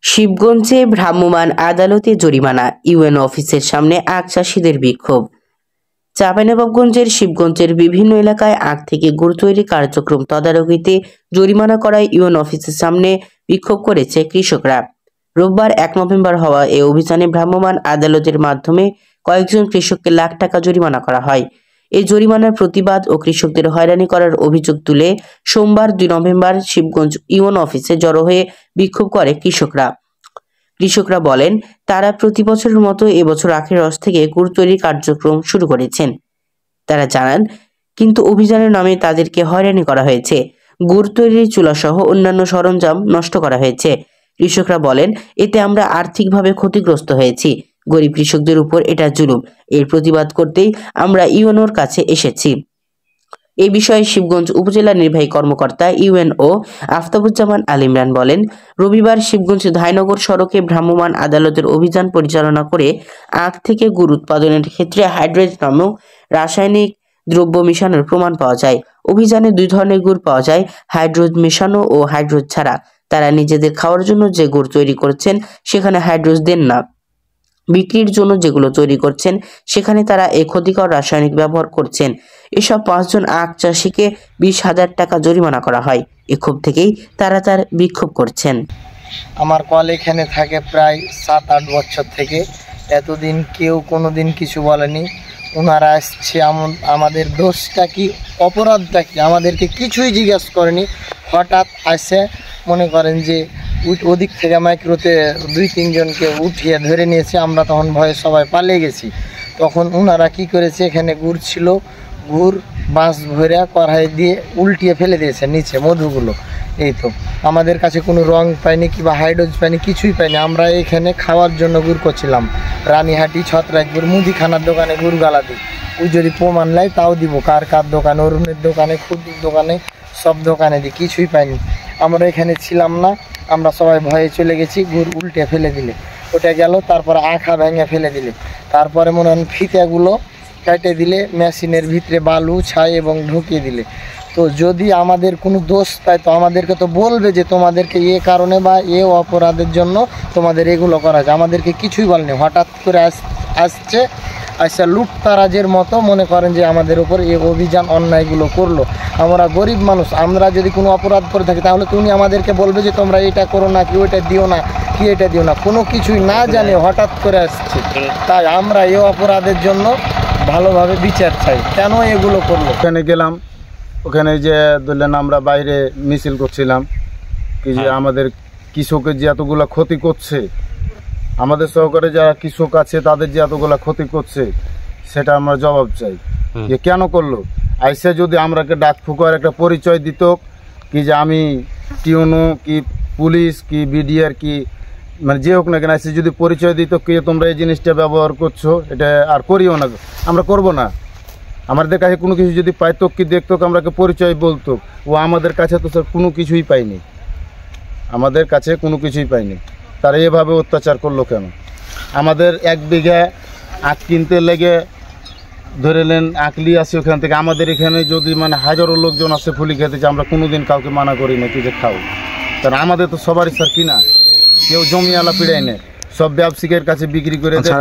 শিবগঞ্জে ভ্রাম্যমাণ আদালতে জরিমানা, ইউএনও অফিসের সামনে আখ চাষিদের বিক্ষোভ। চাঁপাইনবাবগঞ্জের শিবগঞ্জের বিভিন্ন এলাকায় আখ থেকে গুড় তৈরি কার্যক্রম তদারকিতে জরিমানা করায় ইউএনও অফিসের সামনে বিক্ষোভ করেছে কৃষকরা। রোববার 1 নভেম্বর হওয়া এই অভিযানে ভ্রাম্যমাণ আদালতের মাধ্যমে কয়েকজন কৃষককে লাখ টাকা জরিমানা করা হয়। এই জরিমানার প্রতিবাদ ও কৃষকদের হয়রানি করার অভিযোগ তুলে সোমবার 2 নভেম্বর শিবগঞ্জ ইউএনও অফিসে জড়ো হয়ে বিক্ষোভ করে কৃষকরা বলেন, তারা প্রতি বছরের মতো এবছর আখের রস থেকে গুড় তৈরির কার্যক্রম শুরু করেছেন। তারা জানান, কিন্তু অভিযানের নামে তাদেরকে হয়রানি করা হয়েছে। গুড় তৈরির চুলাসহ অন্যান্য সরঞ্জাম নষ্ট করা হয়েছে। কৃষকরা বলেন, এতে আমরা আর্থিকভাবে ক্ষতিগ্রস্ত হয়েছি। গরিব কৃষকদের উপর এটা জুলুম। এর প্রতিবাদ করতেই আমরা ইউএনওর কাছে এসেছি। এই বিষয়ে শিবগঞ্জ উপজেলা নির্বাহী কর্মকর্তা ইউএনও আফতাবুজ্জামান আল ইমরান বলেন, রবিবার শিবগঞ্জ ধাইনগর সড়কে ভ্রাম্যমাণ আদালতের অভিযান পরিচালনা করে আখ থেকে গুড় উৎপাদনের ক্ষেত্রে হাইড্রোজ নামক রাসায়নিক দ্রব্য মেশানোর প্রমাণ পাওয়া যায়। অভিযানে 2 ধরনের গুড় পাওয়া যায়, হাইড্রোজ মেশানো ও হাইড্রোজ ছাড়া। তারা নিজেদের খাওয়ার জন্য যে গুড় তৈরি করছেন সেখানে হাইড্রোজ দেন না। বিক্রির জন্য যেগুলো তৈরি করছেন সেখানে তারা এই ক্ষতিকর রাসায়নিক ব্যবহার করছেন। এসব 5 জন আখ চাষিকে 20,000 টাকা জরিমানা করা হয়। এ ক্ষোভ থেকেই তারা তার বিক্ষোভ করছেন। আমার কল এখানে থাকে প্রায় 7-8 বছর থেকে। এতদিন কেউ কোনোদিন কিছু বলেনি। ওনারা আসছে, আমাদের দোষটা কি, অপরাধটা কি, আমাদেরকে কিছুই জিজ্ঞেস করেনি। হঠাৎ আসে, মনে করেন যে ওদিক থেকে মাইক্রোতে 2-3 জনকে উঠিয়ে ধরে নিয়েছে। আমরা তখন ভয়ে সবাই পালিয়ে গেছি। তখন ওনারা কি করেছে, এখানে গুড় ছিল, গুড় বাঁশ ভরে কড়াই দিয়ে উল্টিয়ে ফেলে দিয়েছে নিচে মধুগুলো। এই তো আমাদের কাছে কোনো রং পাইনি কিংবা হাইড্রোজ পাইনি, কিছুই পাইনি। আমরা এখানে খাওয়ার জন্য গুড় করছিলাম। রানীহাটি, ছত্রাকপুর মুদিখানার দোকানে গুড় গালা দিই। ওই যদি প্রমাণ লাই তাও দিব, কার দোকানে, অরুণের দোকানে, খুদ্দুর দোকানে, সব দোকানে দিই, কিছুই পাইনি। আমরা এখানে ছিলাম না, আমরা সবাই ভয়ে চলে গেছি। গুড় উল্টে ফেলে দিলে ওটা গেল, তারপরে আখা ভেঙে ফেলে দিলে, তারপরে মনে হয় ফিতাগুলো কেটে দিলে, মেশিনের ভিতরে বালু ছাই এবং ঢুকিয়ে দিলে। তো যদি আমাদের কোনো দোষ পায় তো আমাদেরকে তো বলবে যে তোমাদেরকে এ কারণে বা এ অপরাধের জন্য তোমাদের এগুলো করা যায়। আমাদেরকে কিছুই বলেনি। হঠাৎ করে আসছে লুটতারাজের মতো মনে করেন যে আমাদের উপর এই অভিযান অন্যায়গুলো করলো। আমরা গরিব মানুষ, আমরা যদি কোনো অপরাধ করে থাকি তাহলে তুমি আমাদেরকে বলবে যে তোমরা এটা করো না, কি ওইটা দিও না, কি এটা দিও না। কোনো কিছুই না জানে হঠাৎ করে আসছে। তাই আমরা এই অপরাধের জন্য ভালোভাবে বিচার চাই। কেন এগুলো করলো? ওখানে গেলাম, ওখানে যে ধরলেন আমরা বাইরে মিছিল করছিলাম কি যে আমাদের কৃষকের যে এতগুলা ক্ষতি করছে, আমাদের সহকারে যারা কৃষক আছে তাদের যে এতগুলা ক্ষতি করছে সেটা আমরা জবাব চাই। যে কেন করলো? আইসে যদি আমরাকে ডাক ফুকার একটা পরিচয় দিত কি যে আমি টিউনো কি পুলিশ কি বিডিআর কি মানে যে হোক না কেন, আইসে যদি পরিচয় দিত কি তোমরা এই জিনিসটা ব্যবহার করছো, এটা আর করিও না, আমরা করব না। আমাদের কাছে কোনো কিছু যদি পাইতো কি দেখতো, আমরাকে পরিচয় বলতো। ও আমাদের কাছে তো স্যার কোনো কিছুই পাইনি, আমাদের কাছে কোনো কিছুই পাইনি। তারা এভাবে অত্যাচার করলো কেন? আমাদের 1 বিঘা আখ কিনতে লেগে ধরেলেন আকলি আছে ওখান থেকে, আমাদের এখানে যদি মানে হাজারো লোকজন আছে ফুলি খেতে, আমরা কোনোদিন কাউকে মানা করি না কি যে খাও। কারণ আমাদের তো সবারই স্যার কিনা, কেউ জমি আলা পিড়াই নেই, সব ব্যবসায়ীর কাছে বিক্রি করে দেয়।